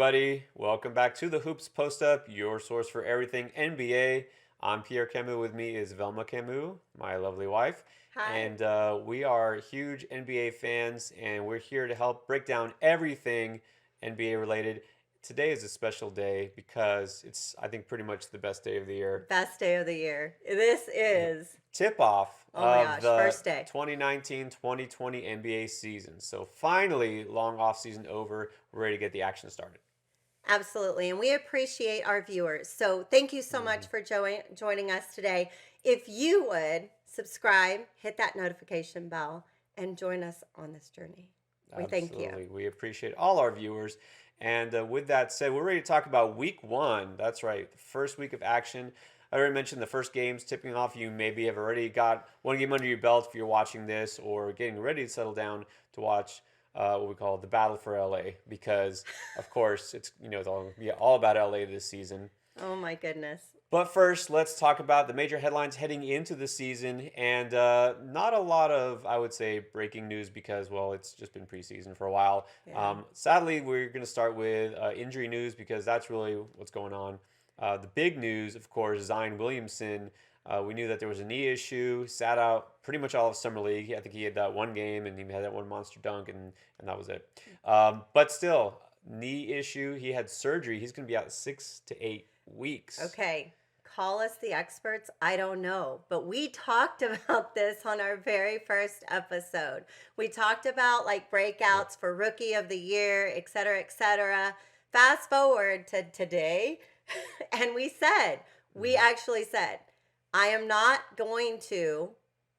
everybody. Welcome back to the Hoops Post Up, your source for everything NBA. I'm Pierre Camus. With me is Velma Camus, my lovely wife. Hi. And we are huge NBA fans, and we're here to help break down everything NBA related. Today is a special day because it's, I think, pretty much the best day of the year. Best day of the year. This is, Tip off oh my of gosh, the first day. 2019-2020 NBA season. So finally, long off season over. We're ready to get the action started. Absolutely. And we appreciate our viewers. So thank you so Mhm. much for joining us today. If you would subscribe, hit that notification bell, and join us on this journey. We thank you. Absolutely. We appreciate all our viewers. And with that said, we're ready to talk about week one. That's right, the first week of action. I already mentioned the first games tipping off. You maybe have already got one game under your belt if you're watching this or getting ready to settle down to watch what we call the Battle for LA because, of course, it's all about LA this season. Oh my goodness. But first, let's talk about the major headlines heading into the season. And not a lot of, I would say, breaking news because, well, it's just been preseason for a while. Yeah. Sadly, we're going to start with injury news because that's really what's going on. The big news, of course, Zion Williamson. We knew that there was a knee issue, sat out pretty much all of Summer League. I think he had that one game and he had that one monster dunk, and that was it. But still, knee issue. He had surgery. He's going to be out 6 to 8 weeks. Okay. Call us the experts. I don't know. But we talked about this on our very first episode. We talked about like breakouts for rookie of the year, et cetera, et cetera. Fast forward to today, and we actually said, I am not going to,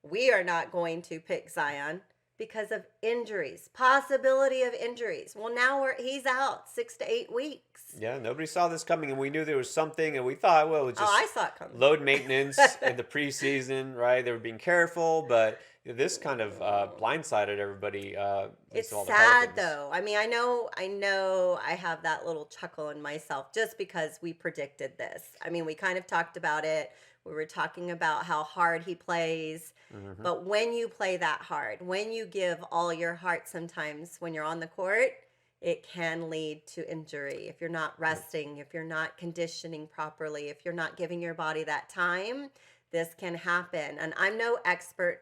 we are not going to pick Zion because of injuries, possibility of injuries. Well, now he's out 6 to 8 weeks. Yeah, nobody saw this coming, and we knew there was something, and we thought, well, it was Oh, just I saw it coming. load maintenance in the preseason, right? They were being careful, but this kind of blindsided everybody. At least It's all the sad Pelicans. though. I know I have that little chuckle in myself just because we predicted this. I mean, we kind of talked about it. We were talking about how hard he plays. Hmm. But when you play that hard, when you give all your heart sometimes when you're on the court, it can lead to injury. If you're not resting, if you're not conditioning properly, if you're not giving your body that time, this can happen. And I'm no expert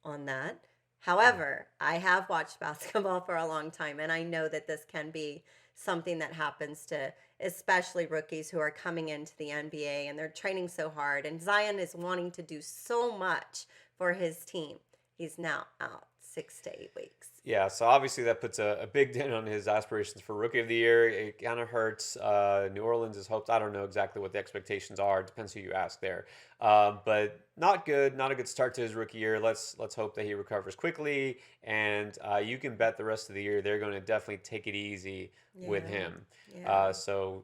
on that. However, I have watched basketball for a long time, and I know that this can be something that happens to especially rookies who are coming into the NBA and they're training so hard. And Zion is wanting to do so much for his team. He's now out 6 to 8 weeks. Yeah, so obviously that puts a big dent on his aspirations for Rookie of the Year. It kind of hurts New Orleans' hopes. I don't know exactly what the expectations are. It depends who you ask there. But not good, not a good start to his rookie year. Let's hope that he recovers quickly, and you can bet the rest of the year they're going to definitely take it easy with Yeah. him. Yeah. So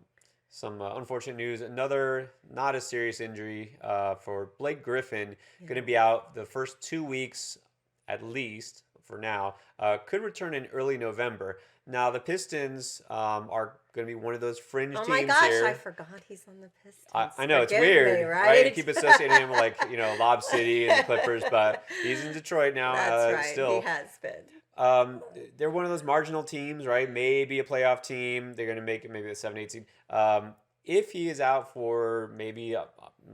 some unfortunate news. Another not a serious injury for Blake Griffin. Yeah. Going to be out the first 2 weeks at least for now. Could return in early November. Now the Pistons are going to be one of those fringe Oh my teams gosh, here. I forgot he's on the Pistons. I know it's Forgive weird, me, right? You right? keep associating him with Lob City and the Clippers, but he's in Detroit now. That's right. He Still, has been. they're one of those marginal teams, right? Maybe a playoff team. They're going to make it maybe a 7-8 seed. If he is out for maybe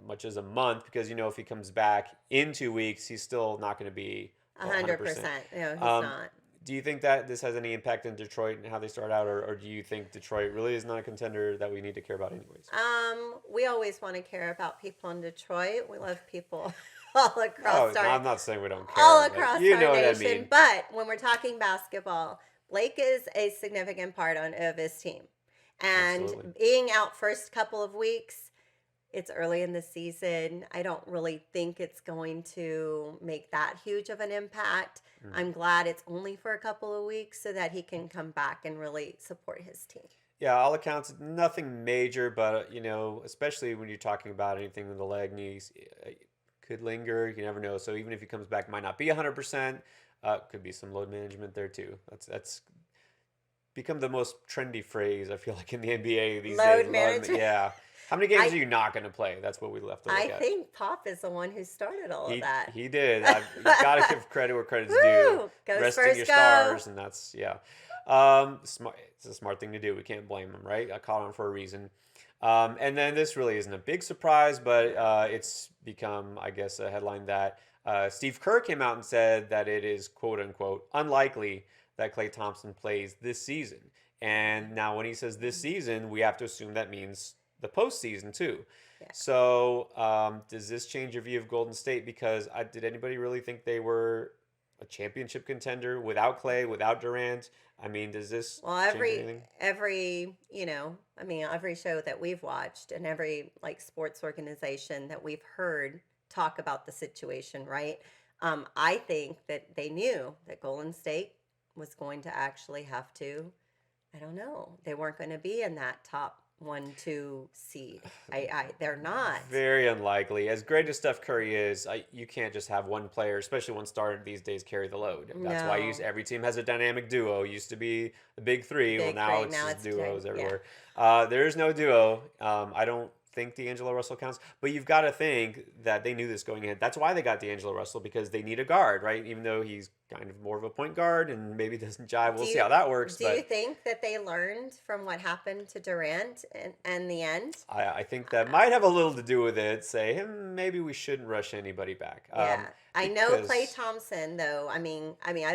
much as a month, because if he comes back in 2 weeks, he's still not going to be 100%. 100%. No, he's Um, not. do you think that this has any impact in Detroit and how they start out, or do you think Detroit really is not a contender that we need to care about anyways? We always want to care about people in Detroit. We love people all Oh, across no, our I'm not saying we don't care, all but across you our know what I nation. mean. But when we're talking basketball, Blake is a significant part of his team. And Absolutely. being out first couple of weeks, it's early in the season. I don't really think it's going to make that huge of an impact. Mm. I'm glad it's only for a couple of weeks so that he can come back and really support his team. Yeah, all accounts, nothing major, but especially when you're talking about anything with the leg, knees, could linger. You never know. So even if he comes back, might not be 100%. Could be some load management there too. That's become the most trendy phrase I feel like in the NBA these days. Load management. Yeah. How many games I are you not going to play? That's what we left to look I at. think Pop is the one who started all of He that. he did. You got to give credit where credit's due. Woo! Goes Resting first, your go. stars, and that's yeah. Smart. It's a smart thing to do. We can't blame him, right? I caught on for a reason. And then this really isn't a big surprise, but it's become, I guess, a headline that Steve Kerr came out and said that it is quote unquote unlikely that Klay Thompson plays this season. And now, when he says this season, we have to assume that means the postseason too. Yeah. So, does this change your view of Golden State? Because did anybody really think they were a championship contender without Clay, without Durant? I mean, does this Well, change anything? every show that we've watched and every like sports organization that we've heard talk about the situation, right? I think that they knew that Golden State was going to actually have to, I don't know, they weren't going to be in that top 1, 2 seed. They're not. Very unlikely. As great as Steph Curry is, you can't just have one player, especially one star these days, carry the load. That's why No. every team has a dynamic duo. It used to be the big three. Well, Big now three. it's Now just it's duos yeah. everywhere. There is no duo. I don't think D'Angelo Russell counts, but you've got to think that they knew this going in. That's why they got D'Angelo Russell, because they need a guard, right? Even though he's kind of more of a point guard and maybe doesn't jive. We'll see how that works. Do you think that they learned from what happened to Durant and the end? I think that might have a little to do with it. Say, maybe we shouldn't rush anybody back. Yeah. I know Because Klay Thompson though. I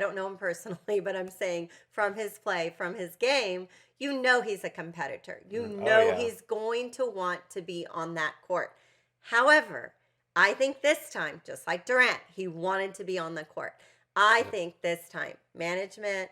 don't know him personally, but I'm saying from his play, from his game, you know he's a competitor. You know yeah. he's going to want to be on that court. However, I think this time, just like Durant, he wanted to be on the court. I think this time, management,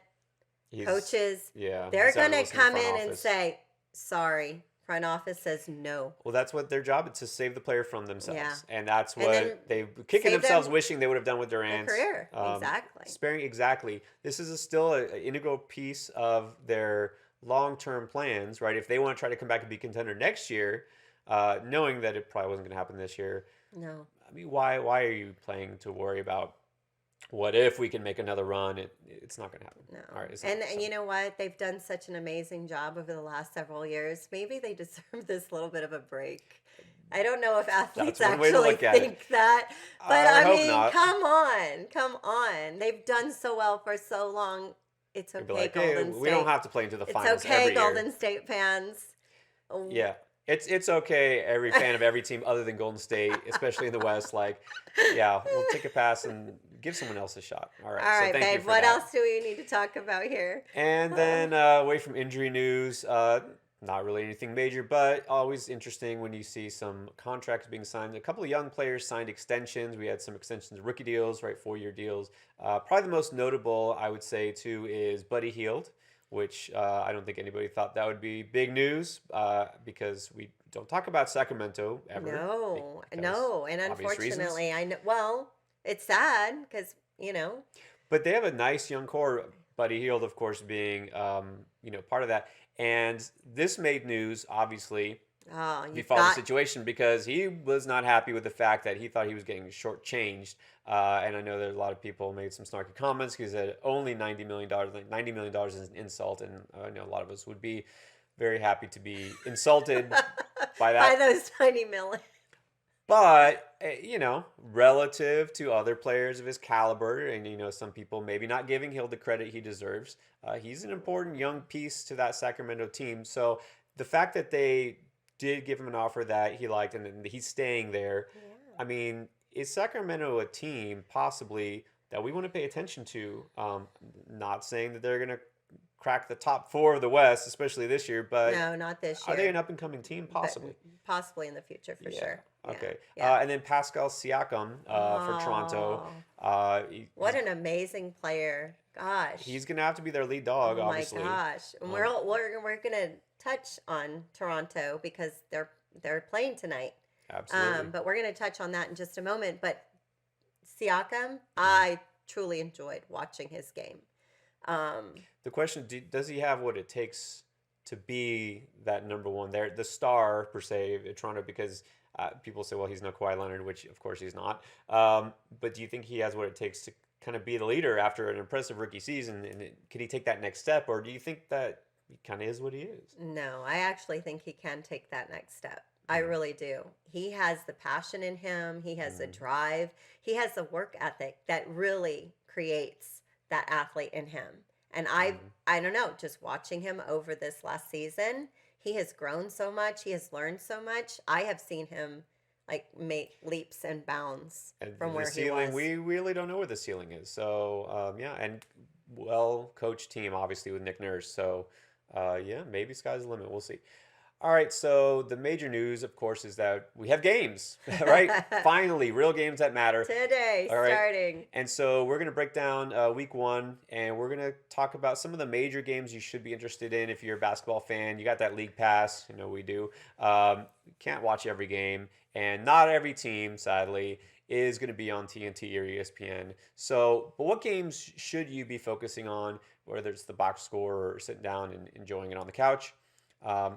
coaches, yeah, they're he's having going to to listen to come front in and office. say, sorry. Front office says no. Well, that's what their job is, to save the player from themselves, Yeah. and that's And what then they kicking save themselves, them wishing they would have done with their Durant. career. Exactly. Sparing exactly. This is still an integral piece of their long-term plans, right? If they want to try to come back and be contender next year, knowing that it probably wasn't going to happen this year. No. I mean, why are you playing to worry about what if we can make another run? It's not going to happen. No. All right. And you know what? They've done such an amazing job over the last several years. Maybe they deserve this little bit of a break. I don't know if athletes That's one way to actually look at it. think that, but I I hope mean, not. come on. They've done so well for so long. It's They'd be okay, like, hey, Golden State. we don't have to play into the It's finals okay, every year. Golden State fans. Oh, Yeah. It's okay, every fan of every team other than Golden State, especially in the West. Like, yeah, we'll take a pass and give someone else a shot. All right. All So right, thank you babe. for What that. else do we need to talk about here? And then away from injury news, not really anything major, but always interesting when you see some contracts being signed. A couple of young players signed extensions. We had some extensions, rookie deals, right, 4-year deals. Probably the most notable, I would say, too, is Buddy Hield, which I don't think anybody thought that would be big news because we don't talk about Sacramento ever. No, because no, and obvious reasons. unfortunately, I know. Well, it's sad because But they have a nice young core. Buddy Hield, of course, being part of that. And this made news, obviously, oh, if you you've follow the got situation, because he was not happy with the fact that he thought he was getting shortchanged. And I know there's a lot of people made some snarky comments because he said only $90 million. $90 million is an insult, and I know a lot of us would be very happy to be insulted by that. by those 90 million. But, relative to other players of his caliber, and, some people maybe not giving Hill the credit he deserves, he's an important young piece to that Sacramento team. So the fact that they did give him an offer that he liked and he's staying there, Yeah. I mean, is Sacramento a team possibly that we want to pay attention to? Not saying that they're going to crack the top 4 of the West, especially this year, but No, not this are year. they an up-and-coming team? but Possibly. possibly in the future for Yeah. sure. Yeah, Okay. yeah. And then Pascal Siakam for Toronto. What an amazing player! Gosh. He's going to have to be their lead dog, oh obviously. my gosh. And we're gonna touch on Toronto because they're playing tonight. Absolutely. But we're gonna touch on that in just a moment. But Siakam, Mm-hmm. I truly enjoyed watching his game. The question, does he have what it takes to be that number one there, the star, per se, at Toronto? Because people say, well, he's no Kawhi Leonard, which, of course, he's not. But do you think he has what it takes to kind of be the leader after an impressive rookie season? And can he take that next step? Or do you think that he kind of is what he is? No, I actually think he can take that next step. I really do. He has the passion in him. He has the drive. He has the work ethic that really creates that athlete in him. And Mhm. I don't know, just watching him over this last season, he has grown so much. He has learned so much. I have seen him like make leaps and bounds And from the where he ceiling, was. we really don't know where the ceiling is. So yeah, and well coached team obviously with Nick Nurse. So yeah, maybe sky's the limit. We'll see. All right, so the major news, of course, is that we have games, right? Finally, real games that matter. Today, All right. starting. And so we're going to break down week one, and we're going to talk about some of the major games you should be interested in if you're a basketball fan. You got that league pass, you know we do. You can't watch every game, and not every team, sadly, is going to be on TNT or ESPN. So, but what games should you be focusing on, whether it's the box score or sitting down and enjoying it on the couch?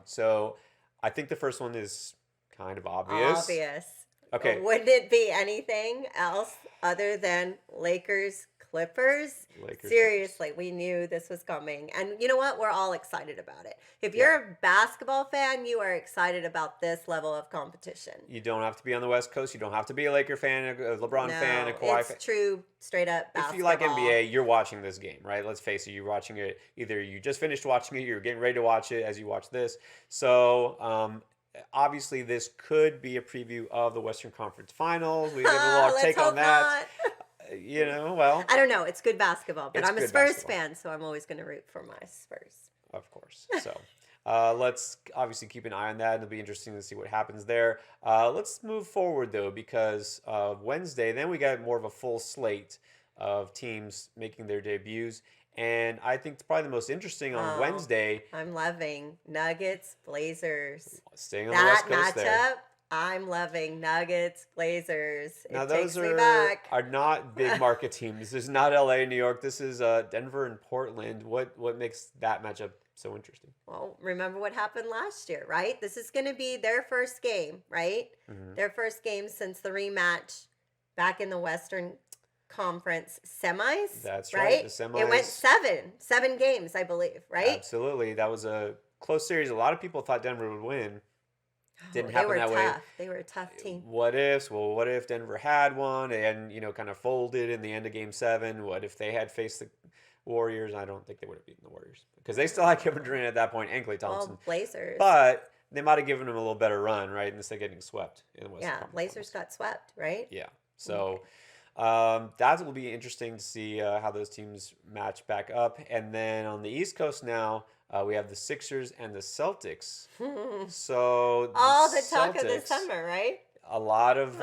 So I think the first one is kind of obvious. Obvious. Okay, Wouldn't it be anything else other than Lakers Clippers? Lakers, Clippers. Seriously, we knew this was coming. And you know what? We're all excited about it. If Yeah. you're a basketball fan, you are excited about this level of competition. You don't have to be on the West Coast. You don't have to be a Laker fan, a LeBron fan, a No, Kawhi fan. it's true, straight up If you like basketball. NBA, you're watching this game, right? Let's face it, you're watching it. Either you just finished watching it, you're getting ready to watch it as you watch this. So, obviously, this could be a preview of the Western Conference Finals. We give a little Let's take on hope that. not. You know, well, I don't know. It's good basketball, but it's I'm a good Spurs basketball. fan, so I'm always going to root for my Spurs. Of course. So let's obviously keep an eye on that. It'll be interesting to see what happens there. Let's move forward, though, because Wednesday, then we got more of a full slate of teams making their debuts. And I think probably the most interesting on Oh, Wednesday, I'm loving Nuggets, Blazers. staying on the That West Coast there. matchup, I'm loving Nuggets, Blazers. Now, It those takes me are, back. are not big market teams. This is not LA, New York. This is Denver and Portland. What makes that matchup so interesting? Well, remember what happened last year, right? This is going to be their first game, right? Hmm. Their first game since the rematch back in the Western Conference semis, That's right. right? The semis. It went seven games, I believe, right? Absolutely. That was a close series. A lot of people thought Denver would win. Oh, Didn't they happen were that way. tough. They were a tough team. What ifs? Well, what if Denver had one and, kind of folded in the end of game seven? What if they had faced the Warriors? I don't think they would have beaten the Warriors because they still had Kevin Durant at that point and Klay Thompson. Well, Blazers. But they might have given them a little better run, right? Instead of getting swept in the Western Yeah, Conference Blazers Finals. got swept, right? Yeah. So Okay. that will be interesting to see how those teams match back up. And then on the East Coast now, we have the Sixers and the Celtics. So All the the talk of the Celtics, summer, right? a lot of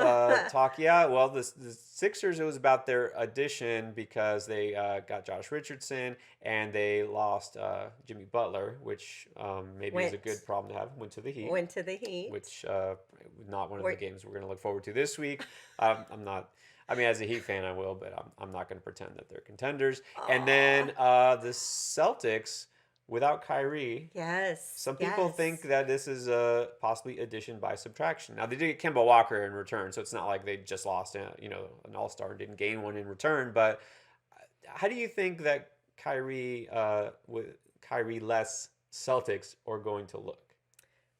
talk. Yeah, well, the Sixers, it was about their addition because they got Josh Richardson and they lost Jimmy Butler, which maybe is a Went good problem to have. Went to the Heat, went to the Heat. which not one of the Were- games we're going to look forward to this week. I'm not. I mean, as a Heat fan, I will, but I'm not going to pretend that they're contenders. And then the Celtics without Kyrie. Yes. Some people think yes. that this is a possibly addition by subtraction. Now they did get Kemba Walker in return, so it's not like they just lost, an All Star and didn't gain one in return. But how do you think that Kyrie, with Kyrie less Celtics, are going to look?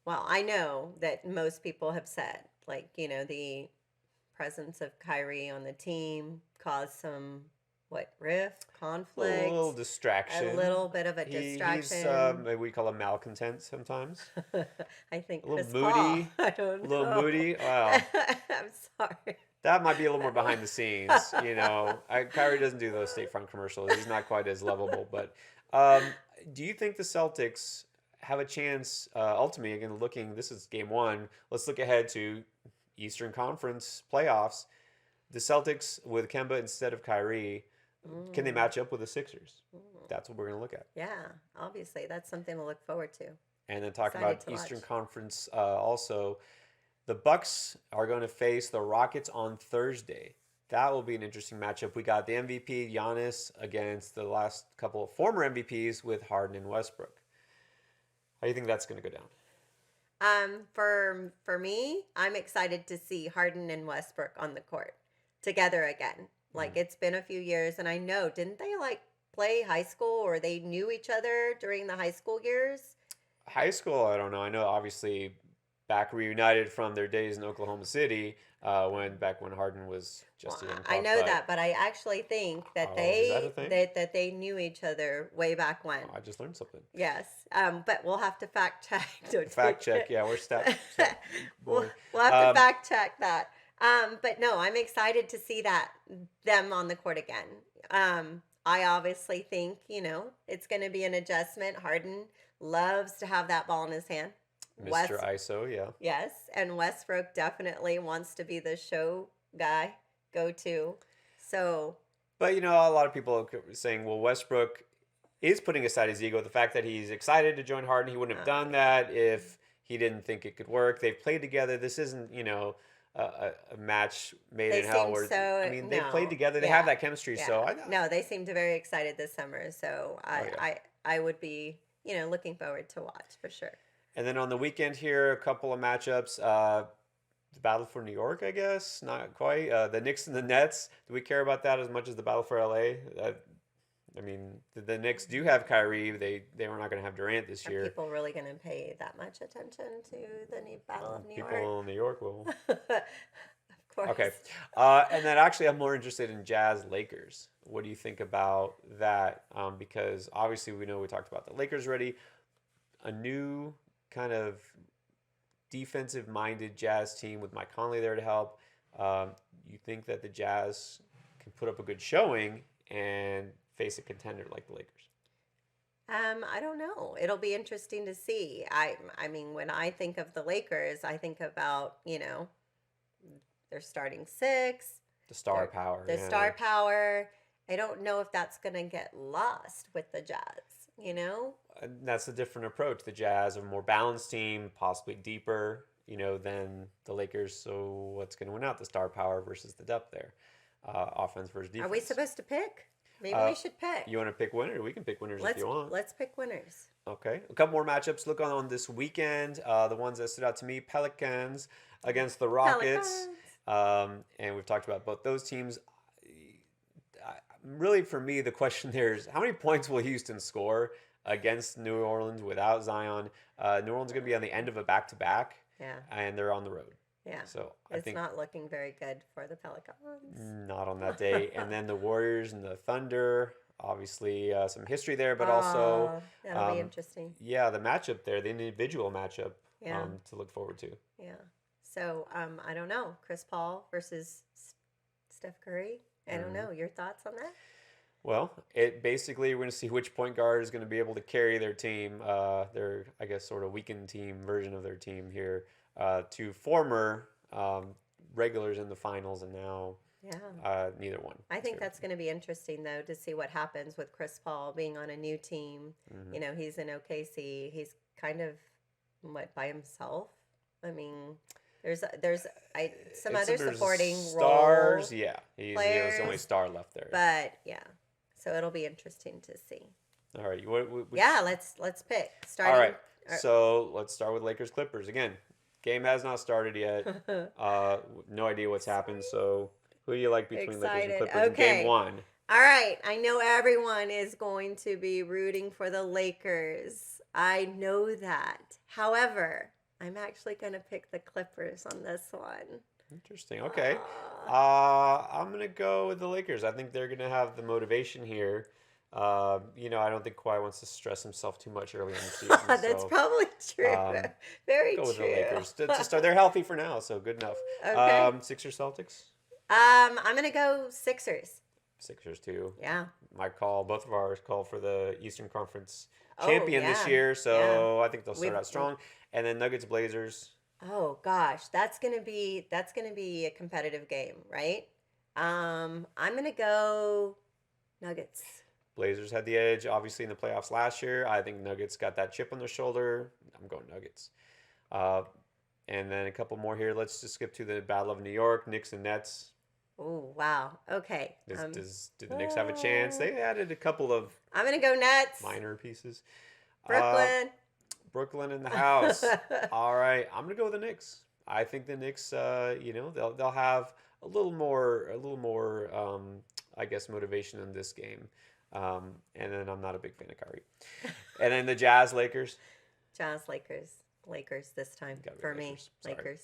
Well, I know that most people have said, like, the presence of Kyrie on the team caused some, rift, A conflict, little a distraction. little bit of a He's distraction. maybe we call him malcontent sometimes. I think A little Chris moody. Paul. I don't A little know. moody. Wow. I'm sorry. That might be a little more behind the scenes, Kyrie doesn't do those State Farm commercials. He's not quite as lovable. But do you think the Celtics have a chance, ultimately, again, this is game one. Let's look ahead to Eastern Conference playoffs. The Celtics with Kemba instead of Kyrie, can they Mm, match up with the Sixers? mm. That's what we're going to look at. Yeah, obviously that's something to look forward to. And then talk Excited about to Eastern watch. Conference also. The Bucks are going to face the Rockets on Thursday. That will be an interesting matchup. We got the MVP Giannis against the last couple of former MVPs with Harden and Westbrook. How do you think that's going to go down? For me, I'm excited to see Harden and Westbrook on the court together again. Like Mhm. it's been a few years, and I know didn't they play high school or they knew each other during the high school years? High school, I don't know. I know obviously back reunited from their days in Oklahoma City, when Harden was just a young I pup. know that, but I actually think that Oh, is that a thing? that they knew each other way back when. Oh, I just learned something. Yes, but we'll have to fact check. Don't Fact take check. it. Yeah, we're stat we'll, boy. we'll have to Um, fact check that. But no, I'm excited to see them on the court again. I obviously think it's going to be an adjustment. Harden loves to have that ball in his hand. Mr. ISO, yeah. Yes, and Westbrook definitely wants to be the show guy, go to. So, But a lot of people are saying, well, Westbrook is putting aside his ego. The fact that he's excited to join Harden, he wouldn't have done that if he didn't think it could work. They've played together. This isn't, a match made they in hell. seem Where so. I mean, they've No, played together. They yeah, have that chemistry. yeah. So No, they seemed very excited this summer. So Oh, yeah. I would be looking forward to watch for sure. And then on the weekend here, a couple of matchups. The battle for New York, I guess, not quite. The Knicks and the Nets. Do we care about that as much as the battle for LA? I mean, the Knicks do have Kyrie. They were not going to have Durant this Are year. people really going to pay that much attention to the Battle of New York? People in New York will. Of course. Okay. And then actually, I'm more interested in Jazz Lakers. What do you think about that? Because obviously, we talked about the Lakers already. A new kind of defensive-minded Jazz team with Mike Conley there to help. You think that the Jazz can put up a good showing and face a contender like the Lakers? I don't know. It'll be interesting to see. I mean, when I think of the Lakers, I think about, their starting six, The star power. the star power. I don't know if that's going to get lost with the Jazz, And that's a different approach. The Jazz are a more balanced team, possibly deeper, than the Lakers. So what's going to win out? The star power versus the depth there. Offense versus defense. Are we supposed to pick? Maybe we should pick. You want to pick winners? We can pick winners if you want. Let's pick winners. Okay. A couple more matchups. Look on this weekend. The ones that stood out to me, Pelicans against the Rockets. And we've talked about both those teams. Really, for me, the question there is how many points will Houston score against New Orleans without Zion? New Orleans is going to be on the end of a back-to-back. Yeah. And they're on the road. Yeah. So it's I think not looking very good for the Pelicans. not on that day. And then the Warriors and the Thunder, obviously some history there, but also that'll be interesting. Yeah, the matchup there, the individual matchup to look forward to. Yeah. So I don't know, Chris Paul versus Steph Curry. I don't know. Your thoughts on that? Well, we're going to see which point guard is going to be able to carry their team, their, I guess, sort of weakened team version of their team here, to former regulars in the finals, and now neither one. I think that's going to be interesting, though, to see what happens with Chris Paul being on a new team. Mm-hmm. He's in OKC. He's kind of, by himself? I mean, there's some other supporting stars. roles. Yeah, he's the only players, star left there. But, yeah. So it'll be interesting to see. All right. Let's pick. Starting, all right. So let's start with Lakers Clippers. Again, game has not started yet. No idea what's happened. So who do you like between Lakers and Clippers in game one? All right. I know everyone is going to be rooting for the Lakers. I know that. However, I'm actually going to pick the Clippers on this one. Interesting. Okay. I'm going to go with the Lakers. I think they're going to have the motivation here. I don't think Kawhi wants to stress himself too much early in the season. That's probably true. Very go true. with the Lakers. To start, they're healthy for now, so good enough. Okay. Sixers, Celtics? I'm going to go Sixers. Sixers, too. Yeah. My call, both of ours call for the Eastern Conference champion this year, so I think they'll start out strong. And then Nuggets, Blazers. Oh gosh, that's gonna be a competitive game, right? I'm gonna go Nuggets. Blazers had the edge, obviously, in the playoffs last year. I think Nuggets got that chip on their shoulder. I'm going Nuggets. And then a couple more here. Let's just skip to the Battle of New York, Knicks and Nets. Oh wow. Okay. Do the Knicks have a chance? They added a couple of I'm gonna go Nets. minor pieces. Brooklyn. Brooklyn in the house. All right, I'm gonna go with the Knicks. I think the Knicks, they'll have a little more, I guess, motivation in this game. And then I'm not a big fan of Kyrie. And then the Jazz, Lakers. Jazz, Lakers. Lakers this time Gotta be for me. Lakers. Sorry. Lakers.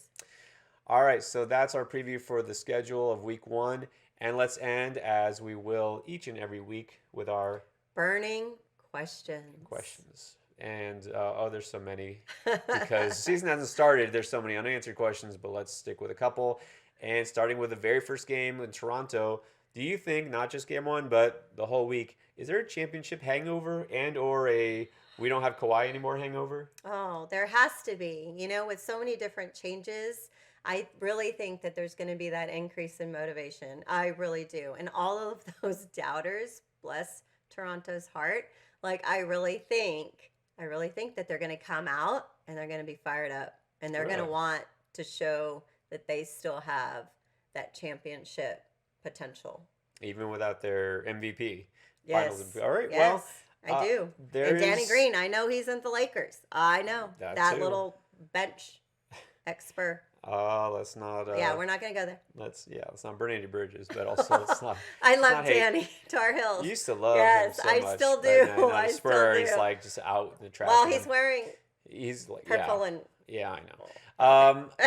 All right, so that's our preview for the schedule of week 1. And let's end, as we will each and every week, with our Burning questions. And there's so many, because the season hasn't started. There's so many unanswered questions, but let's stick with a couple. And starting with the very first game in Toronto, do you think, not just game 1, but the whole week, is there a championship hangover and or a we don't have Kawhi anymore hangover? Oh, there has to be. You know, with so many different changes, I really think that there's going to be that increase in motivation. I really do. And all of those doubters, bless Toronto's heart, like I really think that they're going to come out and they're going to be fired up and they're going to want to show that they still have that championship potential. Even without their MVP. Yes. Finals MVP. All right. Yes, Well, I do. And Danny Green, I know he's in the Lakers. I know. That little bench expert. Let's not. Yeah, we're not going to go there. Let's not burn any bridges, but also let's not. I love Danny Tar Heels. You used to love him so much. I still do. I Spurs, he's like just out in the trash. Well, he's wearing. He's like purple and. Yeah, I know.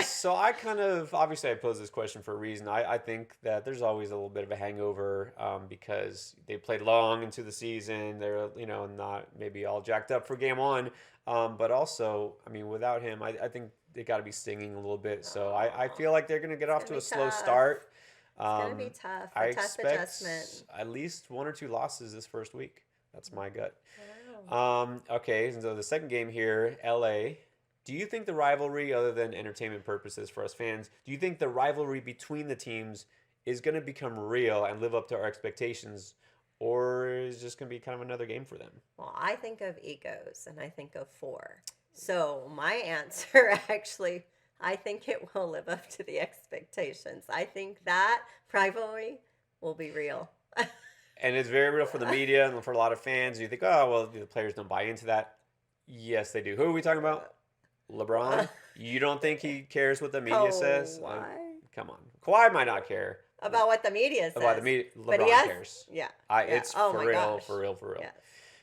So I kind of obviously I posed this question for a reason. I think that there's always a little bit of a hangover because they played long into the season. They're not maybe all jacked up for game 1, but also I mean without him, I think they got to be stinging a little bit. So I feel like they're going to get off to a slow start. It's going to be tough. I tough expect adjustment. At least 1 or 2 losses this first week. That's my gut. Wow. Okay, so the second game here, LA. Do you think the rivalry, other than entertainment purposes for us fans, do you think the rivalry between the teams is going to become real and live up to our expectations, or is it just going to be kind of another game for them? Well, I think of egos, and I think of 4. So my answer, actually, I think it will live up to the expectations. I think that rivalry will be real. And it's very real for the media and for a lot of fans. You think, oh, well, the players don't buy into that. Yes, they do. Who are we talking about? LeBron? You don't think he cares what the media says? Why? Come on. Kawhi might not care. About what the media says. About the media. LeBron cares. Yeah. It's for real, for real. Yeah.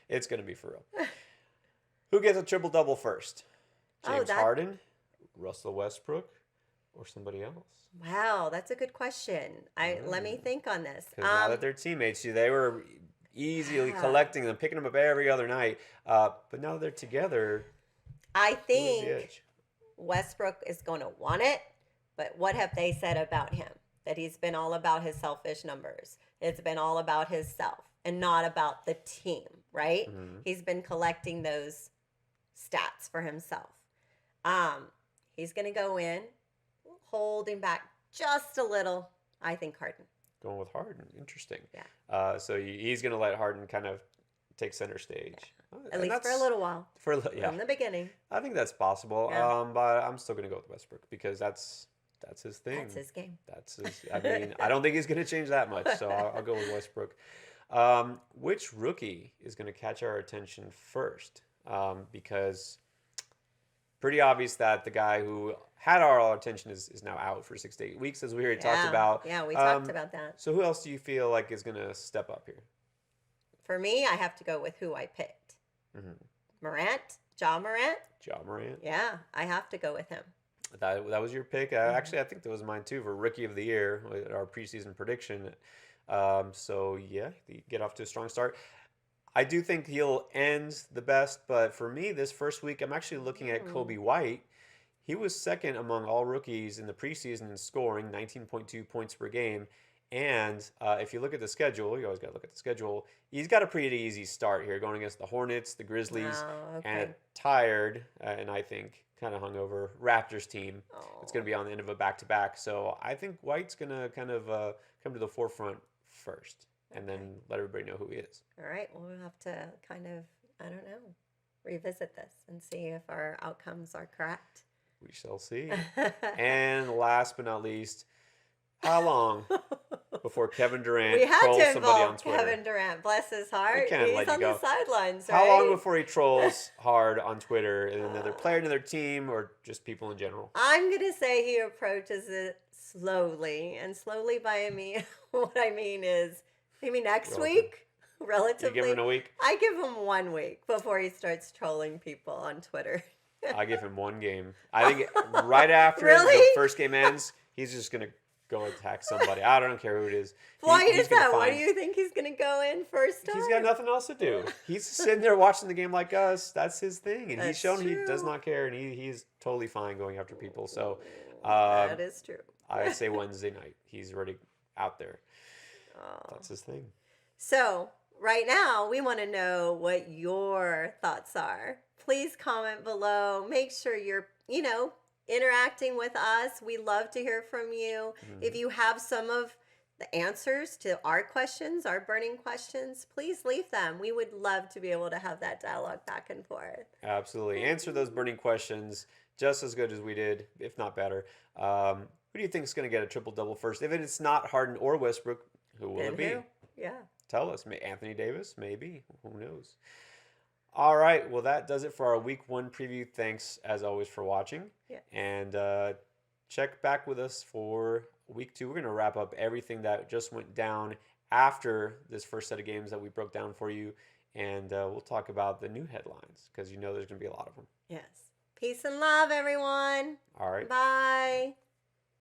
It's going to be for real. Who gets a triple-double first? James Harden, Russell Westbrook, or somebody else? Wow, that's a good question. Let me think on this. Because now that they're teammates, they were easily collecting them, picking them up every other night. But now that they're together... I think Westbrook is going to want it, but what have they said about him? That he's been all about his selfish numbers. It's been all about himself and not about the team, right? Mm-hmm. He's been collecting those stats for himself. He's going to go in, holding back just a little. I think Harden. Going with Harden. Interesting. Yeah. So he's going to let Harden kind of take center stage. Yeah. At least for a little while. From the beginning. I think that's possible. Yeah. But I'm still going to go with Westbrook because that's his thing. That's his game. I mean, I don't think he's going to change that much. So I'll go with Westbrook. Which rookie is going to catch our attention first? Because pretty obvious that the guy who had our attention is now out for 6 to 8 weeks, as we already talked about. Yeah, we talked about that. So who else do you feel like is going to step up here? For me, I have to go with who I picked. Ja Morant. Yeah, I have to go with him. That was your pick. Actually, I think that was mine too for Rookie of the Year, our preseason prediction. So yeah, get off to a strong start. I do think he'll end the best, but for me, this first week, I'm actually looking at Kobe White. He was second among all rookies in the preseason in scoring, 19.2 points per game. And if you look at the schedule, you always got to look at the schedule. He's got a pretty easy start here, going against the Hornets, the Grizzlies, and a tired, and I think kind of hungover Raptors team. It's going to be on the end of a back-to-back. So I think White's going to kind of come to the forefront first, and then let everybody know who he is. All right. Well, we'll have to kind of, I don't know, revisit this and see if our outcomes are correct. We shall see. And last but not least, how long before Kevin Durant trolls somebody on Twitter? Kevin Durant, bless his heart. He's on the sidelines, right? How long before he trolls hard on Twitter and another player, another team, or just people in general? I'm going to say he approaches it slowly. And slowly by me, what I mean is maybe next week, relatively. You give him a week? I give him 1 week before he starts trolling people on Twitter. I give him one game. I think right after the Really? first game ends, he's just gonna go attack somebody. I don't care who it is. Why He's is gonna that? Why do find. you think he's going to go in first time? He's got nothing else to do. He's sitting there watching the game like us. That's his thing, and he's That's shown he does true. not care, and he's totally fine going after people. So, That is true. I say Wednesday night. He's already out there. Oh. That's his thing. So, right now, we want to know what your thoughts are. Please comment below. Make sure you're, interacting with us. We love to hear from you. If you have some of the answers to our questions, our burning questions, please leave them. We would love to be able to have that dialogue back and forth. Absolutely. Answer those burning questions just as good as we did, if not better. Who do you think is going to get a triple-double first? If it's not Harden or Westbrook, who will it be? Who? Yeah. Tell us. Anthony Davis? Maybe. Who knows? All right. Well, that does it for our week 1 preview. Thanks, as always, for watching. Yeah. And check back with us for week 2. We're going to wrap up everything that just went down after this first set of games that we broke down for you. And we'll talk about the new headlines because there's going to be a lot of them. Yes. Peace and love, everyone. All right. Bye.